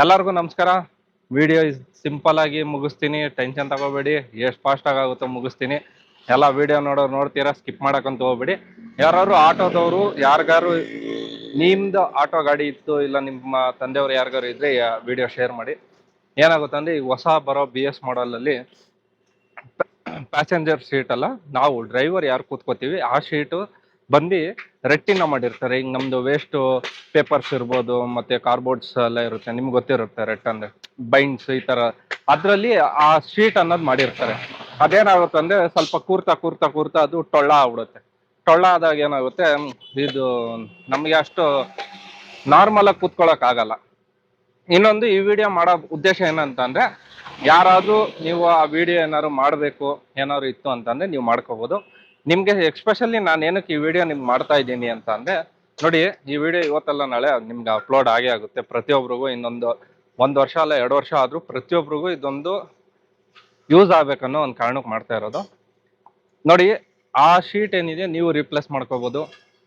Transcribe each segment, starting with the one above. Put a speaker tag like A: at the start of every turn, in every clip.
A: ಎಲ್ಲರಿಗೂ ನಮಸ್ಕಾರ. Video simple ಆಗಿ ಮುಗಿಸ್ತೀನಿ, ಟೆನ್ಷನ್ ತಗೋಬೇಡಿ. ಎಷ್ಟು ಫಾಸ್ಟ್ ಆಗುತ್ತೋ ಮುಗಿಸ್ತೀನಿ. ಎಲ್ಲ ವಿಡಿಯೋ ನೋಡ್ತೀರಾ, ಸ್ಕಿಪ್ ಮಾಡಕ್ಕಂತ ಹೋಗ್ಬೇಡಿ. ಯಾರು ಆಟೋದವರು ಯಾರಿಗಾರು ನಿಮ್ದು ಆಟೋ ಗಾಡಿ ಇತ್ತು, ಇಲ್ಲ ನಿಮ್ಮ ತಂದೆಯವರು ಯಾರಿಗಾರು ಇದ್ರೆ ವಿಡಿಯೋ ಶೇರ್ ಮಾಡಿ. ಏನಾಗುತ್ತೆ ಅಂದ್ರೆ ಈಗ ಹೊಸ ಬರೋ BS ಮಾಡಲಲ್ಲಿ ಪ್ಯಾಸೆಂಜರ್ ಸೀಟ್ ಅಲ್ಲ, ನಾವು ಡ್ರೈವರ್ ಯಾರು ಕೂತ್ಕೋತೀವಿ ಆ ಶೀಟು ಬಂದು ರೆಟ್ಟಿನ ಮಾಡಿರ್ತಾರೆ. ಈಗ ನಮ್ದು ವೇಸ್ಟ್ ಪೇಪರ್ಸ್ ಇರ್ಬೋದು, ಮತ್ತೆ ಕಾರ್ಬೋರ್ಡ್ಸ್ ಎಲ್ಲ ಇರುತ್ತೆ, ನಿಮ್ಗೆ ಗೊತ್ತಿರುತ್ತೆ ರೆಟ್ ಅಂದ್ರೆ ಬೈಂಡ್ಸ್ ಈ ತರ. ಅದ್ರಲ್ಲಿ ಆ ಶೀಟ್ ಅನ್ನೋದು ಮಾಡಿರ್ತಾರೆ. ಅದೇನಾಗುತ್ತೆ ಅಂದ್ರೆ ಸ್ವಲ್ಪ ಕೂರ್ತಾ ಅದು ಟೊಳ್ಳ ಆಗ್ಬಿಡುತ್ತೆ. ಟೊಳ್ಳ ಆದಾಗ ಏನಾಗುತ್ತೆ, ಇದು ನಮ್ಗೆ ಅಷ್ಟು ನಾರ್ಮಲ್ ಆಗಿ ಕೂತ್ಕೊಳ್ಳೋಕ್ ಆಗಲ್ಲ. ಇನ್ನೊಂದು, ಈ ವಿಡಿಯೋ ಮಾಡೋ ಉದ್ದೇಶ ಏನಂತ ಅಂದ್ರೆ, ಯಾರಾದ್ರೂ ನೀವು ಆ ವಿಡಿಯೋ ಏನಾದ್ರು ಮಾಡಬೇಕು ಏನಾದ್ರು ಇತ್ತು ಅಂತಂದ್ರೆ ನೀವು ಮಾಡ್ಕೋಬಹುದು. ನಿಮ್ಗೆ ಎಕ್ಸ್ಪೆಷಲಿ ನಾನು ಏನಕ್ಕೆ ಈ ವಿಡಿಯೋ ನಿಮ್ಗೆ ಮಾಡ್ತಾ ಇದ್ದೀನಿ ಅಂತ ಅಂದ್ರೆ, ನೋಡಿ, ಈ ವಿಡಿಯೋ ಇವತ್ತಲ್ಲ ನಾಳೆ ನಿಮ್ಗೆ ಅಪ್ಲೋಡ್ ಆಗೇ ಆಗುತ್ತೆ. ಪ್ರತಿಯೊಬ್ಬರಿಗೂ ಇನ್ನೊಂದು 1 ವರ್ಷ ಅಲ್ಲ 2 ವರ್ಷ ಆದ್ರೂ ಪ್ರತಿಯೊಬ್ಬರಿಗೂ ಇದೊಂದು ಯೂಸ್ ಆಗ್ಬೇಕನ್ನೋ ಒಂದು ಕಾರಣಕ್ಕೆ ಮಾಡ್ತಾ ಇರೋದು. ನೋಡಿ, ಆ ಶೀಟ್ ಏನಿದೆ ನೀವು ರಿಪ್ಲೇಸ್ ಮಾಡ್ಕೋಬಹುದು.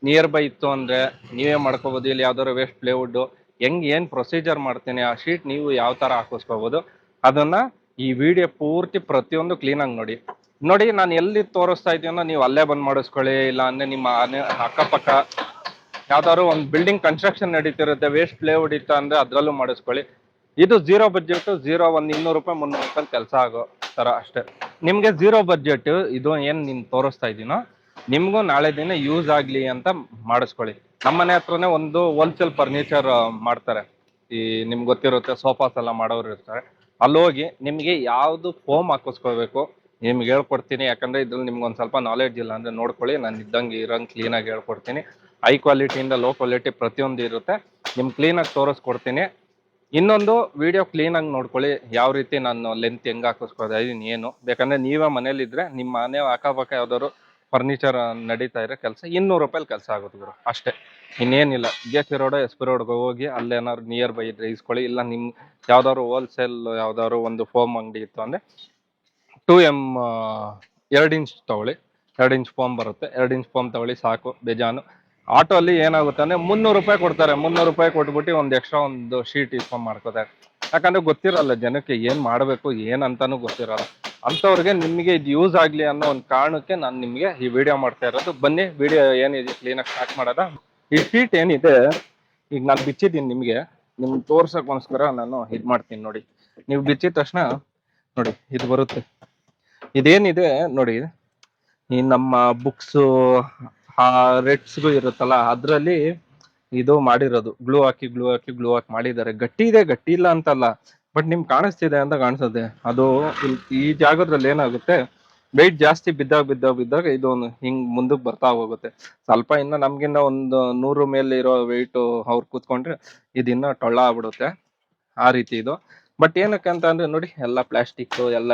A: ನಿಯರ್ ಬೈ ಇತ್ತು ಅಂದ್ರೆ ನೀವೇ ಮಾಡ್ಕೋಬಹುದು. ಇಲ್ಲಿ ಯಾವ್ದಾದ್ರು ವೇಸ್ಟ್ ಪ್ಲೇವುಡ್ ಏನ್ ಪ್ರೊಸೀಜರ್ ಮಾಡ್ತೀನಿ ಆ ಶೀಟ್ ನೀವು ಯಾವ ತರ ಹಾಕಿಸ್ಕೋಬಹುದು. ಅದನ್ನ ಈ ವಿಡಿಯೋ ಪೂರ್ತಿ ಪ್ರತಿಯೊಂದು ಕ್ಲೀನಾಗಿ ನೋಡಿ. ನಾನು ಎಲ್ಲಿ ತೋರಿಸ್ತಾ ಇದೀನೋ ನೀವು ಅಲ್ಲೇ ಬಂದ್ ಮಾಡಿಸ್ಕೊಳ್ಳಿ. ಇಲ್ಲ ಅಂದ್ರೆ ನಿಮ್ಮ ಅಕ್ಕಪಕ್ಕ ಯಾವ್ದಾದ್ರು ಒಂದು ಬಿಲ್ಡಿಂಗ್ ಕನ್ಸ್ಟ್ರಕ್ಷನ್ ನಡೀತಿರುತ್ತೆ, ವೇಸ್ಟ್ ಪ್ಲೇವುಡ್ ಇತ್ತು ಅಂದ್ರೆ ಅದ್ರಲ್ಲೂ ಮಾಡಿಸ್ಕೊಳ್ಳಿ. ಇದು 0 ಬಡ್ಜೆಟ್, 200 ರೂಪಾಯಿ 300 ರೂಪಾಯಿ ಕೆಲಸ ಆಗೋ ತರ ಅಷ್ಟೇ. ನಿಮ್ಗೆ 0 ಬಡ್ಜೆಟ್ ಇದು ಏನ್ ತೋರಿಸ್ತಾ ಇದೀನೋ ನಿಮ್ಗೂ ನಾಳೆ ದಿನ ಯೂಸ್ ಆಗ್ಲಿ ಅಂತ ಮಾಡಿಸ್ಕೊಳ್ಳಿ. ನಮ್ಮನೆ ಹತ್ರನೇ ಒಂದು ಹೋಲ್ಸೇಲ್ ಫರ್ನಿಚರ್ ಮಾಡ್ತಾರೆ. ಈ ನಿಮ್ಗೆ ಗೊತ್ತಿರುತ್ತೆ, ಸೋಫಾಸ್ ಎಲ್ಲ ಮಾಡೋರು ಇರ್ತಾರೆ. ಅಲ್ಲೋಗಿ ನಿಮ್ಗೆ ಯಾವ್ದು ಫೋಮ್ ಹಾಕಿಸ್ಕೋಬೇಕು ನಿಮ್ಗೆ ಹೇಳ್ಕೊಡ್ತೀನಿ. ಯಾಕಂದ್ರೆ ಇದ್ರಲ್ಲಿ ನಿಮ್ಗೆ ಒಂದ್ ಸ್ವಲ್ಪ ನಾಲೆಡ್ಜ್ ಇಲ್ಲ ಅಂದ್ರೆ ನೋಡ್ಕೊಳ್ಳಿ, ನಾನು ಇದ್ದಂಗೆ ಇರಂಗ್ ಕ್ಲೀನಾಗಿ ಹೇಳ್ಕೊಡ್ತೀನಿ. ಹೈ ಕ್ವಾಲಿಟಿಯಿಂದ ಲೋ ಕ್ವಾಲಿಟಿ ಪ್ರತಿಯೊಂದು ಇರುತ್ತೆ, ನಿಮ್ ಕ್ಲೀನಾಗಿ ತೋರಿಸ್ಕೊಡ್ತೀನಿ. ಇನ್ನೊಂದು, ವಿಡಿಯೋ ಕ್ಲೀನಾಗಿ ನೋಡ್ಕೊಳ್ಳಿ, ಯಾವ ರೀತಿ ನಾನು ಲೆಂತ್ ಹೆಂಗ್ ಹಾಕಿಸ್ಕೋತಾ ಇದೀನಿ ಏನು. ಬೇಕಂದ್ರೆ ನೀವೇ ಮನೇಲಿದ್ರೆ ನಿಮ್ಮ ಮನೆ ಅಕ್ಕಪಕ್ಕ ಯಾವ್ದಾದ್ರು ಫರ್ನಿಚರ್ ನಡೀತಾ ಇರೋ ಕೆಲಸ 200 ರೂಪಾಯಿ ಕೆಲಸ ಆಗುತ್ತೆ ಗುರು, ಅಷ್ಟೇ. ಇನ್ನೇನಿಲ್ಲ. JC ರೋಡ್ SP ರೋಡ್ಗೆ ಹೋಗಿ ಅಲ್ಲೇನಾದ್ರು ನಿಯರ್ ಬೈ ಇದ್ರೆ ಇಸ್ಕೊಳ್ಳಿ. ಇಲ್ಲ ನಿಮ್ ಯಾವ್ದಾದ್ರು ಹೋಲ್ಸೇಲ್ ಯಾವ್ದಾದ್ರು ಒಂದು ಫೋಮ್ ಅಂಗಡಿ ಇತ್ತು ಅಂದ್ರೆ 2M 2 ಇಂಚ್ ತಗೊಳ್ಳಿ. 2 ಇಂಚ್ ಫೋಮ್ ಬರುತ್ತೆ, 2 ಇಂಚ್ ಫೋಮ್ ತಗೊಳ್ಳಿ ಸಾಕು, ಬೇಜಾನು. ಆಟೋ ಅಲ್ಲಿ ಏನಾಗುತ್ತೆ ಅಂದ್ರೆ 300 ರೂಪಾಯಿ ಕೊಡ್ತಾರೆ. 300 ರೂಪಾಯಿ ಕೊಟ್ಬಿಟ್ಟು ಒಂದು ಎಕ್ಸ್ಟ್ರಾ ಒಂದು ಶೀಟ್ ಇಸ್ಕೊಂಡ್ ಮಾಡ್ಕೋತಾರೆ. ಯಾಕಂದ್ರೆ ಗೊತ್ತಿರಲ್ಲ ಜನಕ್ಕೆ ಏನ್ ಮಾಡ್ಬೇಕು ಏನಂತಾನು ಗೊತ್ತಿರಲ್ಲ. ಅಂತವ್ರಿಗೆ ನಿಮಗೆ ಇದು ಯೂಸ್ ಆಗ್ಲಿ ಅನ್ನೋ ಒಂದು ಕಾರಣಕ್ಕೆ ನಾನು ನಿಮ್ಗೆ ಈ ವಿಡಿಯೋ ಮಾಡ್ತಾ ಇರೋದು. ಬನ್ನಿ ವಿಡಿಯೋ ಏನಿದೆ ಕ್ಲೀನಾಗಿ ಸ್ಟಾರ್ಟ್ ಮಾಡೋದ. ಈ ಶೀಟ್ ಏನಿದೆ ಈಗ ನಾನು ಬಿಚ್ಚಿದ್ದೀನಿ, ನಿಮ್ಗೆ ತೋರ್ಸಕ್ಕೋಸ್ಕರ ನಾನು ಇದ್ ಮಾಡ್ತೀನಿ. ನೋಡಿ, ನೀವು ಬಿಚ್ಚಿದ ತಕ್ಷಣ ನೋಡಿ ಇದು ಬರುತ್ತೆ. ಇದೇನಿದೆ ನೋಡಿ, ಈ ನಮ್ಮ ಬುಕ್ಸ್ ರೆಟ್ಸ್ಗೂ ಇರುತ್ತಲ್ಲ ಅದ್ರಲ್ಲಿ ಇದು ಮಾಡಿರೋದು. ಗ್ಲೂ ಹಾಕಿ ಮಾಡಿದ್ದಾರೆ. ಗಟ್ಟಿ ಇದೆ, ಗಟ್ಟಿ ಇಲ್ಲ ಅಂತಲ್ಲ, ಬಟ್ ನಿಮ್ಗೆ ಕಾಣಿಸ್ತಿದೆ ಅಂತ ಕಾಣಿಸುತ್ತೆ. ಅದು ಈ ಜಾಗದಲ್ಲಿ ಏನಾಗುತ್ತೆ, ವೆಯ್ಟ್ ಜಾಸ್ತಿ ಬಿದ್ದಾಗ ಇದು ಹಿಂಗ್ ಮುಂದಕ್ಕೆ ಬರ್ತಾ ಹೋಗುತ್ತೆ. ಸ್ವಲ್ಪ ಇನ್ನ ನಮ್ಗಿನ್ನ ಒಂದು 100 ಮೇಲೆ ಇರೋ ವೆಯ್ಟ್ ಅವ್ರು ಕೂತ್ಕೊಂಡ್ರೆ ಇದಿನ್ನ ಟೊಳ್ಳ ಆಗ್ಬಿಡುತ್ತೆ. ಆ ರೀತಿ ಇದು. ಬಟ್ ಏನಕ್ಕೆ ಅಂತ ಅಂದ್ರೆ ನೋಡಿ, ಎಲ್ಲ ಪ್ಲಾಸ್ಟಿಕ್ ಎಲ್ಲ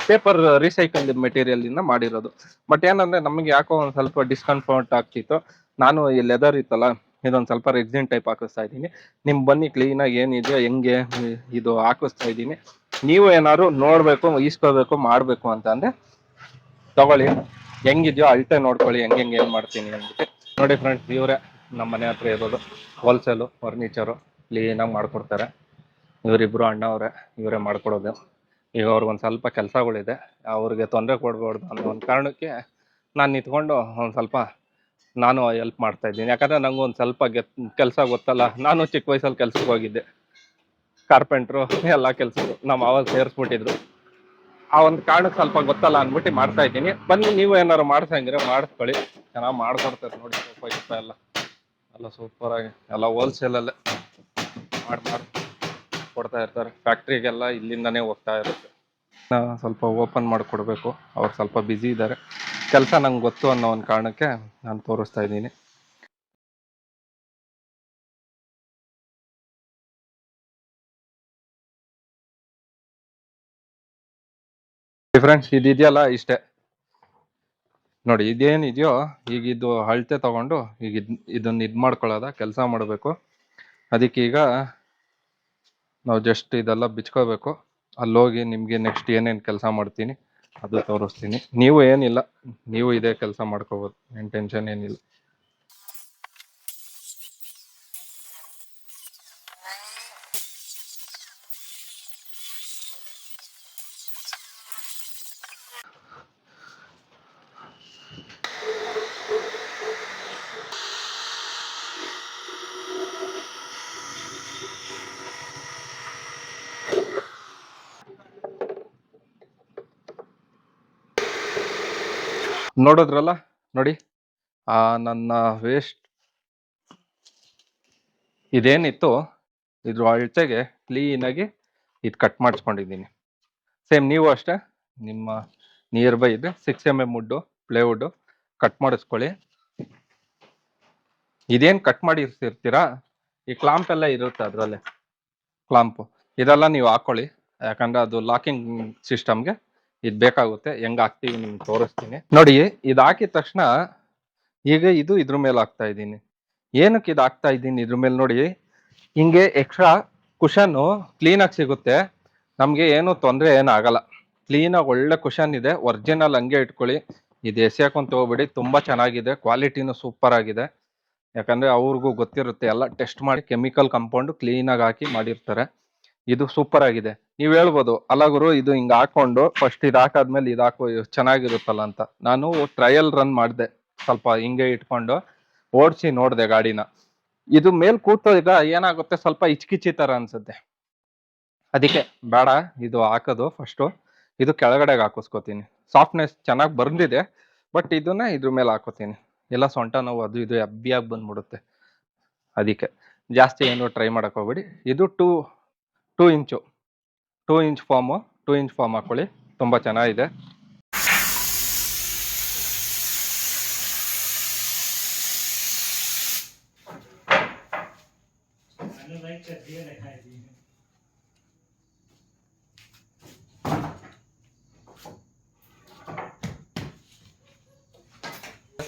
A: ಪೇಪರ್ ರೀಸೈಕಲ್ ಮೆಟೀರಿಯಲ್ ಇಂದ ಮಾಡಿರೋದು. ಬಟ್ ಏನಂದ್ರೆ ನಮಗೆ ಯಾಕೋ ಒಂದ್ ಸ್ವಲ್ಪ ಡಿಸ್ಕಂಫರ್ಟ್ ಆಗ್ತಿತ್ತು. ನಾನು ಈ ಲೆದರ್ ಇತ್ತಲ್ಲ, ಇದೊಂದ್ ಸ್ವಲ್ಪ ರೆಕ್ಸಿನ್ ಟೈಪ್ ಹಾಕಿಸ್ತಾ ಇದ್ದೀನಿ. ನಿಮ್ ಬನ್ನಿ ಕ್ಲೀನಾಗಿ ಏನಿದೆಯೋ ಹೆಂಗೆ ಇದು ಹಾಕಿಸ್ತಾ ಇದ್ದೀನಿ. ನೀವು ಏನಾದ್ರು ನೋಡ್ಬೇಕು, ಈಸ್ಕೋಬೇಕು, ಮಾಡ್ಬೇಕು ಅಂತ ಅಂದ್ರೆ ತಗೊಳ್ಳಿ. ಹೆಂಗಿದ್ಯೋ ಅಳತೆ ನೋಡ್ಕೊಳ್ಳಿ, ಹೆಂಗೆ ಏನ್ ಮಾಡ್ತೀನಿ ಅಂದ್ಬಿಟ್ಟು. ನೋಡಿ ಫ್ರೆಂಡ್ಸ್, ಇವರೇ ನಮ್ಮ ಮನೆ ಹತ್ರ ಇರೋದು ಹೋಲ್ಸೇಲು ಫರ್ನಿಚರು, ಕ್ಲೀನಾಗಿ ಮಾಡ್ಕೊಡ್ತಾರೆ. ಇವರಿಬ್ರು ಅಣ್ಣವ್ರೆ, ಇವರೇ ಮಾಡ್ಕೊಡೋದು. ಈಗ ಅವ್ರಿಗೊಂದು ಸ್ವಲ್ಪ ಕೆಲಸಗಳಿದೆ, ಅವ್ರಿಗೆ ತೊಂದರೆ ಕೊಡ್ಬಾರ್ದು ಅನ್ನೋ ಒಂದು ಕಾರಣಕ್ಕೆ ನಾನು ನಿಂತ್ಕೊಂಡು ಒಂದು ಸ್ವಲ್ಪ ನಾನು ಹೆಲ್ಪ್ ಮಾಡ್ತಾ ಇದ್ದೀನಿ. ಯಾಕಂದ್ರೆ ನಂಗೆ ಒಂದು ಸ್ವಲ್ಪ ಕೆಲಸ ಗೊತ್ತಲ್ಲ. ನಾನು ಚಿಕ್ಕ ವಯಸ್ಸಲ್ಲಿ ಕೆಲ್ಸಕ್ಕೆ ಹೋಗಿದ್ದೆ, ಕಾರ್ಪೆಂಟ್ರು ಎಲ್ಲ ಕೆಲಸಗಳು ನಮ್ಮ ಅವಾಗ ಸೇರಿಸ್ಬಿಟ್ಟಿದ್ರು. ಆ ಒಂದು ಕಾರಣಕ್ಕೆ ಸ್ವಲ್ಪ ಗೊತ್ತಲ್ಲ ಅಂದ್ಬಿಟ್ಟು ಮಾಡ್ತಾ ಇದ್ದೀನಿ. ಬನ್ನಿ ನೀವು ಏನಾರು ಮಾಡ್ಸಂಗಿದ್ರೆ ಮಾಡಿಸ್ಕೊಳ್ಳಿ, ಚೆನ್ನಾಗಿ ಮಾಡ್ಕೊಡ್ತಾರೆ. ನೋಡಿ, ಸೋಫಾ ಎಲ್ಲ ಸೂಪರ್ ಆಗಿ ಎಲ್ಲ ಹೋಲ್ಸೇಲಲ್ಲೇ ಮಾಡಿ ಕೊಡ್ತಾ ಇರ್ತಾರೆ. ಫ್ಯಾಕ್ಟ್ರಿಗೆಲ್ಲ ಇಲ್ಲಿಂದನೇ ಹೋಗ್ತಾ ಇರುತ್ತೆ. ಸ್ವಲ್ಪ ಓಪನ್ ಮಾಡಿಕೊಡ್ಬೇಕು, ಅವ್ರು ಸ್ವಲ್ಪ ಬ್ಯುಸಿ ಇದ್ದಾರೆ. ಕೆಲಸ ನಂಗೆ ಗೊತ್ತು ಅನ್ನೋ ಒಂದು ಕಾರಣಕ್ಕೆ ನಾನು ತೋರಿಸ್ತಾ ಇದ್ದೀನಿ. ಫ್ರೆಂಡ್ಸ್, ಇದಿದೆಯಲ್ಲ ಇಷ್ಟೇ ನೋಡಿ. ಇದೇನಿದೆಯೋ ಈಗ ಇದು ಅಳತೆ ತಗೊಂಡು ಈಗ ಇದನ್ನ ಮಾಡ್ಕೊಳ್ಳೋದ ಕೆಲಸ ಮಾಡಬೇಕು. ಅದಕ್ಕೆ ಈಗ ನಾವು ಜಸ್ಟ್ ಇದೆಲ್ಲ ಬಿಚ್ಕೋಬೇಕು. ಅಲ್ಲೋಗಿ ನಿಮ್ಗೆ ನೆಕ್ಸ್ಟ್ ಏನೇನು ಕೆಲಸ ಮಾಡ್ತೀನಿ ಅದು ತೋರಿಸ್ತೀನಿ. ನೀವು ಏನಿಲ್ಲ, ನೀವು ಇದೇ ಕೆಲಸ ಮಾಡ್ಕೋಬೋದು, ಏನು ಟೆನ್ಷನ್ ಏನಿಲ್ಲ. ನೋಡಿದ್ರಲ್ಲ, ನೋಡಿ ನನ್ನ ವೇಸ್ಟ್ ಇದೇನಿತ್ತು ಇದ್ರ ಅಳತೆಗೆ ಕ್ಲೀನಾಗಿ ಇದು ಕಟ್ ಮಾಡಿಸ್ಕೊಂಡಿದ್ದೀನಿ. ಸೇಮ್ ನೀವು ಅಷ್ಟೇ ನಿಮ್ಮ ನಿಯರ್ ಬೈ ಇದೆ 6 mm ವುಡ್ಡು, ಪ್ಲೇವುಡ್ಡು ಕಟ್ ಮಾಡಿಸ್ಕೊಳ್ಳಿ. ಇದೇನು ಕಟ್ ಮಾಡಿ ಇರ್ತೀರಾ, ಈ ಕ್ಲಾಂಪ್ ಎಲ್ಲ ಇರುತ್ತೆ ಅದರಲ್ಲೇ, ಕ್ಲಾಂಪು ಇದೆಲ್ಲ ನೀವು ಹಾಕೊಳ್ಳಿ, ಯಾಕಂದ್ರೆ ಅದು ಲಾಕಿಂಗ್ ಸಿಸ್ಟಮ್ಗೆ ಇದು ಬೇಕಾಗುತ್ತೆ. ಹೆಂಗೆ ಹಾಕ್ತೀವಿ ನಿಮ್ಗೆ ತೋರಿಸ್ತೀನಿ ನೋಡಿ. ಇದು ಹಾಕಿದ ತಕ್ಷಣ ಈಗ ಇದು ಇದ್ರ ಮೇಲೆ ಹಾಕ್ತಾ ಇದ್ದೀನಿ. ಏನಕ್ಕೆ ಇದು ಹಾಕ್ತಾ ಇದ್ದೀನಿ ಇದ್ರ ಮೇಲೆ ನೋಡಿ, ಹಿಂಗೆ ಎಕ್ಸ್ಟ್ರಾ ಕುಷನ್ನು ಕ್ಲೀನಾಗಿ ಸಿಗುತ್ತೆ, ನಮಗೆ ಏನು ತೊಂದರೆ ಏನಾಗಲ್ಲ. ಕ್ಲೀನಾಗಿ ಒಳ್ಳೆ ಕುಷನ್ ಇದೆ, ಒರಿಜಿನಲ್ ಹಂಗೆ ಇಟ್ಕೊಳ್ಳಿ. ಇದು ಎಸೆಯಾಕೊಂತ ಹೋಗ್ಬೇಡಿ, ತುಂಬ ಚೆನ್ನಾಗಿದೆ, ಕ್ವಾಲಿಟಿನೂ ಸೂಪರ್ ಆಗಿದೆ. ಯಾಕಂದರೆ ಅವ್ರಿಗೂ ಗೊತ್ತಿರುತ್ತೆ, ಎಲ್ಲ ಟೆಸ್ಟ್ ಮಾಡಿ ಕೆಮಿಕಲ್ ಕಂಪೌಂಡು ಕ್ಲೀನಾಗಿ ಹಾಕಿ ಮಾಡಿರ್ತಾರೆ. ಇದು ಸೂಪರ್ ಆಗಿದೆ. ನೀವು ಹೇಳ್ಬೋದು, ಅಲ್ಲ ಗುರು ಇದು ಹಿಂಗೆ ಹಾಕೊಂಡು ಫಸ್ಟ್ ಇದು ಹಾಕಾದ್ಮೇಲೆ ಇದು ಹಾಕೋ ಚೆನ್ನಾಗಿರುತ್ತಲ್ಲ ಅಂತ. ನಾನು ಟ್ರಯಲ್ ರನ್ ಮಾಡಿದೆ, ಸ್ವಲ್ಪ ಹಿಂಗೆ ಇಟ್ಕೊಂಡು ಓಡಿಸಿ ನೋಡಿದೆ ಗಾಡಿನ. ಇದು ಮೇಲ್ ಕೂತೋಗ ಏನಾಗುತ್ತೆ, ಸ್ವಲ್ಪ ಇಚ್ಕಿಚಿ ಥರ ಅನ್ಸುತ್ತೆ. ಅದಕ್ಕೆ ಬೇಡ ಇದು ಹಾಕೋದು ಫಸ್ಟು. ಇದು ಕೆಳಗಡೆಗೆ ಹಾಕಿಸ್ಕೋತೀನಿ, ಸಾಫ್ಟ್ನೆಸ್ ಚೆನ್ನಾಗಿ ಬಂದಿದೆ. ಬಟ್ ಇದನ್ನ ಇದ್ರ ಮೇಲೆ ಹಾಕೋತೀನಿ, ಎಲ್ಲ ಸೊಂಟ ನೋವು ಅದು ಇದು ಹೆಬ್ಬಿಯಾಗಿ ಬಂದ್ಬಿಡುತ್ತೆ. ಅದಕ್ಕೆ ಜಾಸ್ತಿ ಏನು ಟ್ರೈ ಮಾಡಕ್ಕೆ ಹೋಗ್ಬೇಡಿ. ಇದು 2 ಇಂಚು 2 ಇಂಚ್ ಫಾರ್ಮು, 2 ಇಂಚ್ ಫಾರ್ಮ್ ಹಾಕೊಳ್ಳಿ, ತುಂಬ ಚೆನ್ನಾಗಿದೆ.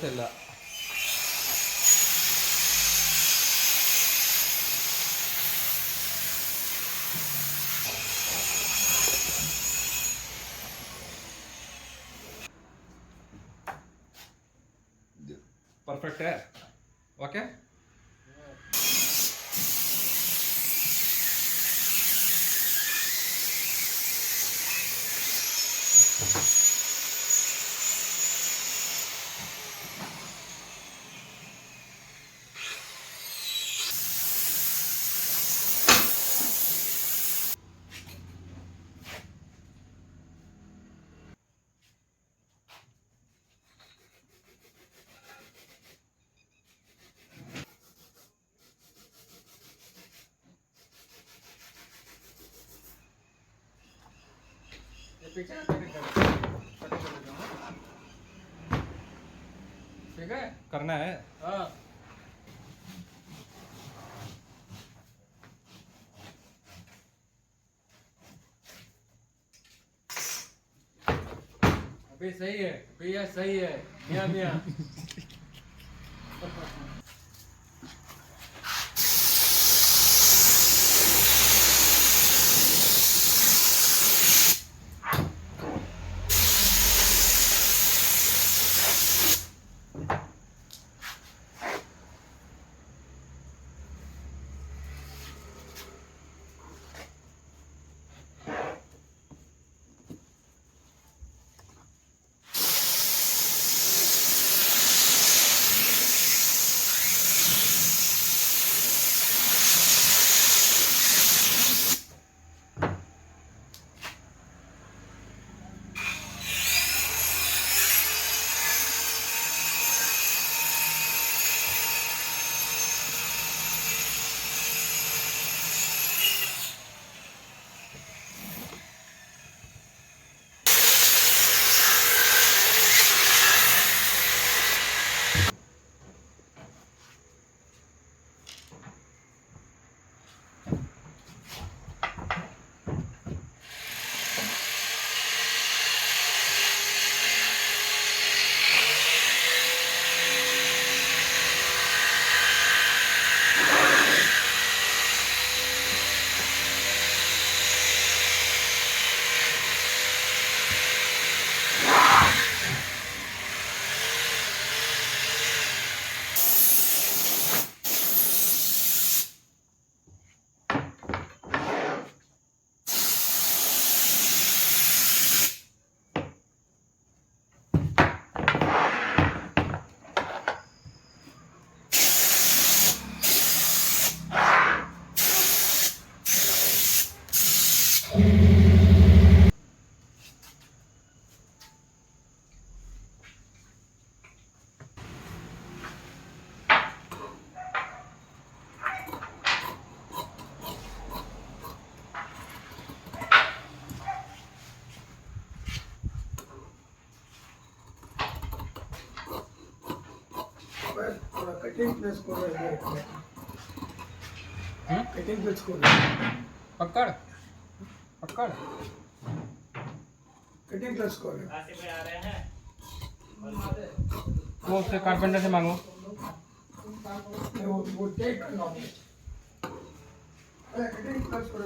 A: ಇಲ್ಲ परफेक्ट है, ओके। ठीक है, करना है। हाँ अभी सही है, भैया सही है, मियाँ मियाँ।
B: कटिंग प्लेस को कटिंग प्लेस को
C: पकड़ पकड़
B: कटिंग प्लेस को
C: वो उससे कारपेंटर से मांगो
B: वो टेक करना अरे कटिंग प्लेस को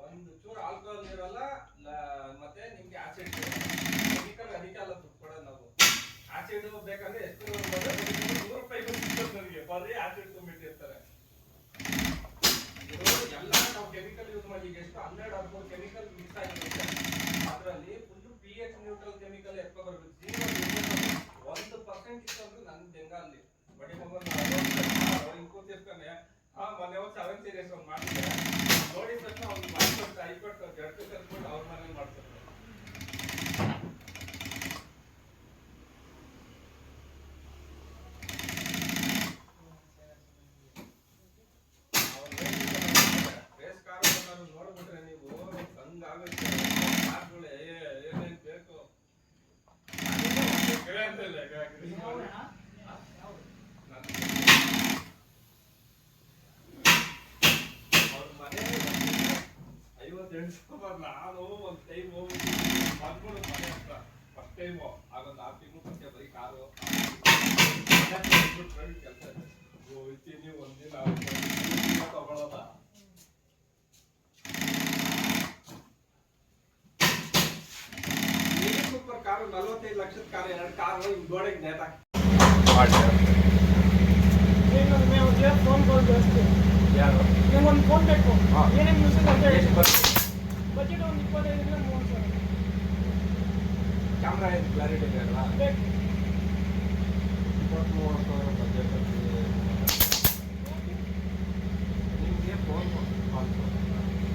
A: ಒಂದು ಚೂರು ಆಲ್ಕೋಹಾಲ್ ಇರಲ್ಲ ಮತ್ತೆ ನಿಮ್ಗೆ ಆಸಿಡ್ ಕೆಮಿಕಲ್ ಅದಕ್ಕೆ ಅಲ್ಲ ದುಡ್ಡು ಕೊಡೋದು ನಾವು ಆಸಿಡ್ ಬೇಕಂದ್ರೆ ಎಷ್ಟು ₹100 ನನಗೆ ಬರೀ ಆಸಿಡ್ ತುಂಬಿಟ್ಟಿರ್ತಾರೆ ಎಲ್ಲ ನಾವು ಕೆಮಿಕಲ್ ಯೂಸ್ ಮಾಡಿ ಈಗ ಎಷ್ಟು 12-13 ಕೆಮಿಕಲ್ ಮಿಕ್ಸ್ ಆಗಿರುತ್ತೆ ಅದರಲ್ಲಿ ಫುಲ್ pH ನ್ಯೂಟ್ರಲ್ ಕೆಮಿಕಲ್ ಎತ್ಕೊ ಬರ್ಬೇಕು 1% ಇತ್ತಂದ್ರೆ ನನ್ ಬೆಂಗಾಲಿ ಬಡಿ ಮಗನ್ ಹಿಂಗ್ ಕೂತಿರ್ತಾನೆ ಮೊನ್ನೆ ಒಂದು 7 ಸೀರೀಸ್ ಒಂದು ಮಾಡಿದ್ರೆ ನೋಡಿ ತಕ್ಷಣ ಅವ್ನು ಮಾಡ್ಕೊಂಡು ಐಕೊಟ್ಟು ಜಡ್ಕು ಕರ್ಕೊಂಡು ಅವ್ರ ಮನೇಲಿ ಮಾಡ್ತಾರೆ ರೇಸ್ ಕಾರ್ ನೋಡ್ಬಿಟ್ರೆ ನೀವು ಹಂಗಾಗುತ್ತೆ ಕಾರ್ಗಳು ಏನೇನ್ ಬೇಕು ನಾನು ಒಂದ್ ಟೈಮ್ ಹೋಗ್ಬಿಟ್ಟು ಬಂದ್ಬಿಡು ಮನೆ ಹತ್ರ ಫಸ್ಟ್ ಟೈಮ್ ಆಗೊಂದು 6 ತಿಂಗಳು ಮುಂಚೆ ಬರೀ ಕಾರು ಕೆಲಸ ಹೋಗ್ತೀನಿ ಒಂದಿನ ತಗೊಳದ ಸೂಪರ್ ಕಾರು 45 ಲಕ್ಷದ ಕಾರು 2 ಕಾರು ಹಿಂಗ್ ಗೋಡೆಗೆ ನೇತಾಕ
B: ಫೋನ್ ಕಾಲ್ ಜಾಸ್ತಿ
A: ಯಾರು
B: ಒಂದು ಫೋನ್ ಬೇಕು ಏನೇನು ಯೂಸೇಜ್ ಅಂತ ಹೇಳಿ ಬಜೆಟ್ ಒಂದು 25-30 ಸಾವಿರ
A: ಕ್ಯಾಮ್ರಾ ಏನು ಕ್ಲಾರಿಟಿ ಇದೆ ಅಲ್ವಾ
B: ಬೇಕು
A: 20-30 ಸಾವಿರ ಬಜೆಟ್ ನಿಮಗೆ ಫೋನ್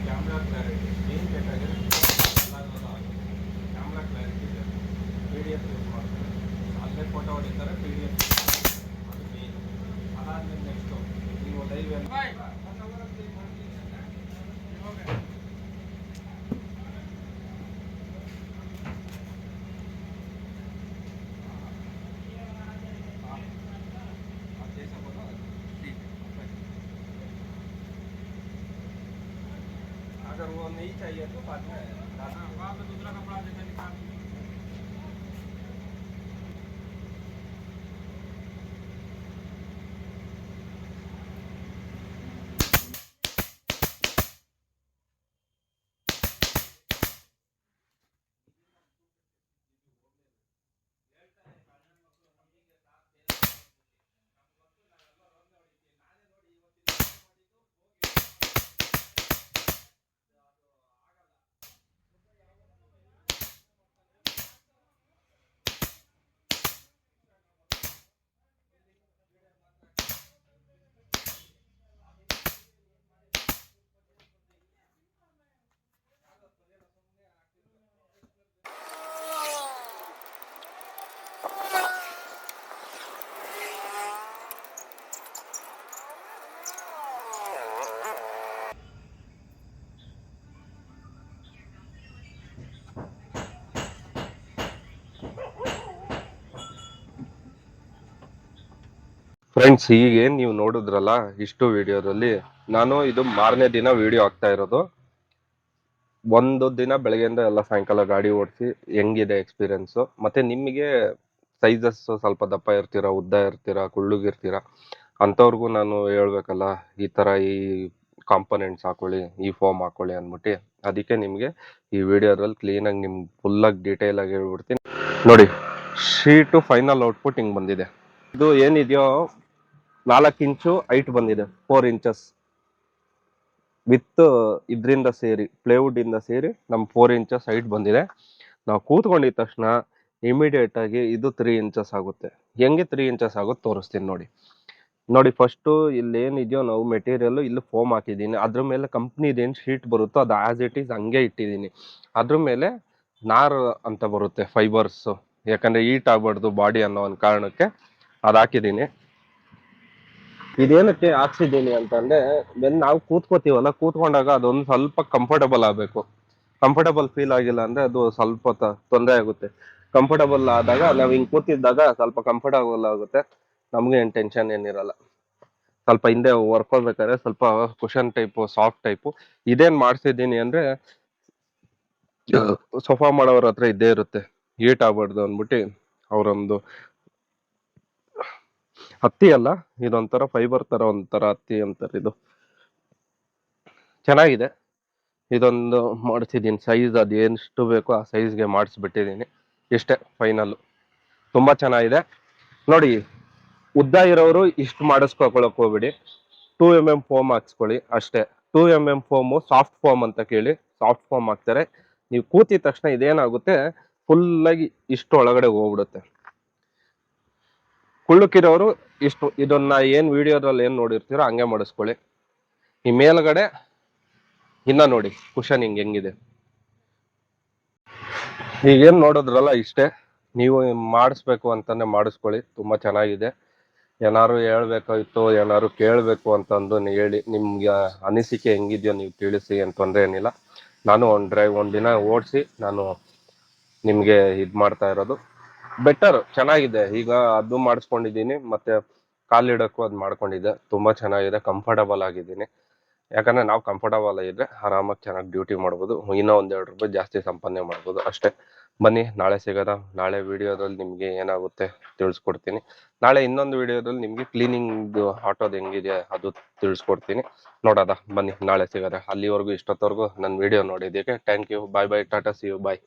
A: ಕ್ಯಾಮ್ರಾ ಕ್ಲಾರಿಟಿ ಏನು ಬೇಕಾಗಿದೆ ಕ್ಯಾಮ್ರಾ ಕ್ಲಾರಿಟಿ ಇದೆ PDF ಯೂಸ್ ಮಾಡ್ತಾರೆ ಅಲ್ಲೇ ಫೋಟೋ ಹೊಡಿತಾರೆ PDF ಅದು ಮೇನ್ ಅದಾದ್ಮೇಲೆ ನೆಕ್ಸ್ಟು ನೀವು ಲೈವ್ अगर वो नहीं चाहिए तो बाद में वहाँ पे दूसरा कपड़ा जैसे निकाल ಫ್ರೆಂಡ್ಸ್ ಹೀಗೆ ನೀವು ನೋಡಿದ್ರಲ್ಲ ಇಷ್ಟು ವಿಡಿಯೋದಲ್ಲಿ ನಾನು ಇದು ಮಾರನೇ ದಿನ ವಿಡಿಯೋ ಆಗ್ತಾ ಇರೋದು ಒಂದು ದಿನ ಬೆಳಗ್ಗೆಯಿಂದ ಎಲ್ಲ ಸಾಯಂಕಾಲ ಗಾಡಿ ಓಡಿಸಿ ಹೆಂಗಿದೆ ಎಕ್ಸ್ಪೀರಿಯನ್ಸು ಮತ್ತೆ ನಿಮಗೆ ಸೈಜಸ್ ಸ್ವಲ್ಪ ದಪ್ಪ ಇರ್ತೀರಾ ಉದ್ದ ಇರ್ತೀರಾ ಕುಳ್ಳುಗಿರ್ತೀರಾ ಅಂಥವ್ರಿಗೂ ನಾನು ಹೇಳ್ಬೇಕಲ್ಲ ಈ ಥರ ಈ ಕಾಂಪೊನೆಂಟ್ಸ್ ಹಾಕೊಳ್ಳಿ ಈ ಫೋಮ್ ಹಾಕೊಳ್ಳಿ ಅಂದ್ಬಿಟ್ಟು ಅದಕ್ಕೆ ನಿಮಗೆ ಈ ವಿಡಿಯೋದಲ್ಲಿ ಕ್ಲೀನಾಗಿ ನಿಮ್ಗೆ ಫುಲ್ಲಾಗಿ ಡೀಟೇಲಾಗಿ ಹೇಳ್ಬಿಡ್ತೀನಿ ನೋಡಿ ಶೀಟು ಫೈನಲ್ ಔಟ್ಪುಟ್ ಹಿಂಗ್ ಬಂದಿದೆ. ಇದು ಏನಿದೆಯೋ 4 ಇಂಚು ಹೈಟ್ ಬಂದಿದೆ, 4 ಇಂಚಸ್ ವಿತ್ ಇದರಿಂದ ಸೇರಿ ಪ್ಲೇವುಡ್ ಇಂದ ಸೇರಿ ನಮ್ 4 ಇಂಚಸ್ ಹೈಟ್ ಬಂದಿದೆ. ನಾವು ಕೂತ್ಕೊಂಡಿದ ತಕ್ಷಣ ಇಮಿಡಿಯೇಟ್ ಆಗಿ ಇದು 3 ಇಂಚಸ್ ಆಗುತ್ತೆ. ಹೆಂಗೆ 3 ಇಂಚಸ್ ಆಗುತ್ತೆ ತೋರಿಸ್ತೀನಿ ನೋಡಿ. ನೋಡಿ ಫಸ್ಟು ಇಲ್ಲಿ ಏನಿದೆಯೋ ನಾವು ಮೆಟೀರಿಯಲ್ ಇಲ್ಲಿ ಫೋಮ್ ಹಾಕಿದ್ದೀನಿ, ಅದ್ರ ಮೇಲೆ ಕಂಪ್ನಿದೇನು ಶೀಟ್ ಬರುತ್ತೋ ಅದು ಆಸ್ ಇಟ್ ಈಸ್ ಹಂಗೆ ಇಟ್ಟಿದ್ದೀನಿ. ಅದ್ರ ಮೇಲೆ ನಾರು ಅಂತ ಬರುತ್ತೆ ಫೈಬರ್ಸ್, ಯಾಕಂದ್ರೆ ಹೀಟ್ ಆಗ್ಬಾರ್ದು ಬಾಡಿ ಅನ್ನೋ ಒಂದು ಕಾರಣಕ್ಕೆ ಅದು ಹಾಕಿದ್ದೀನಿ. ಇದೇನಕ್ಕೆ ಹಾಕ್ಸಿದ್ದೀನಿ ಅಂತಂದ್ರೆ ನಾವು ಕೂತ್ಕೋತೀವಲ್ಲ, ಕೂತ್ಕೊಂಡಾಗ ಅದೊಂದು ಸ್ವಲ್ಪ ಕಂಫರ್ಟಬಲ್ ಆಗಬೇಕು. ಕಂಫರ್ಟಬಲ್ ಫೀಲ್ ಆಗಿಲ್ಲ ಅಂದ್ರೆ ಅದು ಸ್ವಲ್ಪ ತೊಂದರೆ ಆಗುತ್ತೆ. ಕಂಫರ್ಟಬಲ್ ಆದಾಗ ನಾವು ಹಿಂಗ್ ಕೂತಿದ್ದಾಗ ಸ್ವಲ್ಪ ಕಂಫರ್ಟಬಲ್ ಆಗುತ್ತೆ, ನಮ್ಗೆ ಏನ್ ಟೆನ್ಷನ್ ಏನಿರಲ್ಲ. ಸ್ವಲ್ಪ ಹಿಂದೆ ವರ್ಕೋಬೇಕಾದ್ರೆ ಸ್ವಲ್ಪ ಕುಷನ್ ಟೈಪು ಸಾಫ್ಟ್ ಟೈಪು ಇದೇನ್ ಮಾಡ್ಸಿದ್ದೀನಿ ಅಂದ್ರೆ ಸೋಫಾ ಮಾಡೋರ ಹತ್ರ ಇದ್ದೇ ಇರುತ್ತೆ, ಹೀಟ್ ಆಗ್ಬಾರ್ದು ಅಂದ್ಬಿಟ್ಟು ಅವರೊಂದು ಹತ್ತಿ ಅಲ್ಲ, ಇದೊಂಥರ ಫೈಬರ್ ತರ ಒಂಥರ ಹತ್ತಿ ಅಂತಾರೆ. ಇದು ಚೆನ್ನಾಗಿದೆ. ಇದೊಂದು ಮಾಡಿಸಿದ್ದೀನಿ, ಸೈಜ್ ಅದು ಎಷ್ಟು ಬೇಕೋ ಆ ಸೈಜ್ಗೆ ಮಾಡಿಸ್ಬಿಟ್ಟಿದ್ದೀನಿ. ಇಷ್ಟೇ ಫೈನಲ್. ತುಂಬಾ ಚೆನ್ನಾಗಿದೆ ನೋಡಿ. ಉದ್ದ ಇರೋರು ಇಷ್ಟು ಮಾಡಿಸ್ಕೊಳಕ್ ಹೋಗ್ಬಿಡಿ, 2 mm ಫೋಮ್ ಹಾಕ್ಸ್ಕೊಳ್ಳಿ ಅಷ್ಟೇ. 2 mm ಫೋಮು ಸಾಫ್ಟ್ ಫೋಮ್ ಅಂತ ಕೇಳಿ, ಸಾಫ್ಟ್ ಫೋಮ್ ಹಾಕ್ತಾರೆ. ನೀವು ಕೂತಿದ ತಕ್ಷಣ ಇದೇನಾಗುತ್ತೆ, ಫುಲ್ ಆಗಿ ಇಷ್ಟು ಒಳಗಡೆ ಹೋಗ್ಬಿಡುತ್ತೆ. ಕುಳ್ಳಕ್ಕಿರೋರು ಇಷ್ಟು ಇದನ್ನ ಏನ್ ವಿಡಿಯೋದಲ್ಲಿ ಏನ್ ನೋಡಿರ್ತೀರೋ ಹಂಗೆ ಮಾಡಿಸ್ಕೊಳ್ಳಿ. ಈ ಮೇಲ್ಗಡೆ ಇನ್ನ ನೋಡಿ ಕುಷನಿಂಗ್ ಹೆಂಗಿದೆ. ಈಗೇನ್ ನೋಡಿದ್ರಲ್ಲ ಇಷ್ಟೇ. ನೀವು ಮಾಡಿಸ್ಬೇಕು ಅಂತಂದ್ರೆ ಮಾಡಿಸ್ಕೊಳ್ಳಿ, ತುಂಬಾ ಚೆನ್ನಾಗಿದೆ. ಏನಾರು ಹೇಳ್ಬೇಕಾಯ್ತು, ಏನಾರು ಕೇಳಬೇಕು ಅಂತಂದು ಹೇಳಿ, ನಿಮ್ಗೆ ಅನಿಸಿಕೆ ಹೆಂಗಿದ್ಯೋ ನೀವು ತಿಳಿಸಿ, ಏನು ತೊಂದರೆ ಏನಿಲ್ಲ. ನಾನು ಒಂದ್ ದಿನ ಓಡಿಸಿ ನಾನು ನಿಮ್ಗೆ ಇದ್ ಮಾಡ್ತಾ ಇರೋದು. ಬೆಟರ್ ಚೆನ್ನಾಗಿದೆ. ಈಗ ಅದು ಮಾಡಿಸ್ಕೊಂಡಿದ್ದೀನಿ, ಮತ್ತೆ ಕಾಲಿಡಕ್ಕೂ ಅದು ಮಾಡ್ಕೊಂಡಿದ್ದೆ. ತುಂಬಾ ಚೆನ್ನಾಗಿದೆ, ಕಂಫರ್ಟಬಲ್ ಆಗಿದ್ದೀನಿ. ಯಾಕಂದ್ರೆ ನಾವು ಕಂಫರ್ಟಬಲ್ ಆಗಿದ್ರೆ ಆರಾಮಾಗಿ ಚೆನ್ನಾಗಿ ಡ್ಯೂಟಿ ಮಾಡ್ಬೋದು, ಇನ್ನೂ 1-2 ರೂಪಾಯಿ ಜಾಸ್ತಿ ಸಂಪಾದನೆ ಮಾಡ್ಬೋದು ಅಷ್ಟೇ. ಬನ್ನಿ ನಾಳೆ ಸಿಗೋದ. ನಾಳೆ ವಿಡಿಯೋದಲ್ಲಿ ನಿಮ್ಗೆ ಏನಾಗುತ್ತೆ ತಿಳಿಸ್ಕೊಡ್ತೀನಿ. ನಾಳೆ ಇನ್ನೊಂದು ವಿಡಿಯೋದಲ್ಲಿ ನಿಮ್ಗೆ ಕ್ಲೀನಿಂಗ್ ಆಟೋದು ಹೆಂಗಿದೆ ಅದು ತಿಳಿಸ್ಕೊಡ್ತೀನಿ. ನೋಡೋದ, ಬನ್ನಿ ನಾಳೆ ಸಿಗೋದ. ಅಲ್ಲಿವರೆಗೂ ಇಷ್ಟೊತ್ತವರೆಗೂ ನನ್ನ ವಿಡಿಯೋ ನೋಡಿದ್ದಕ್ಕೆ thank you. Bye bye, tata, see you, bye.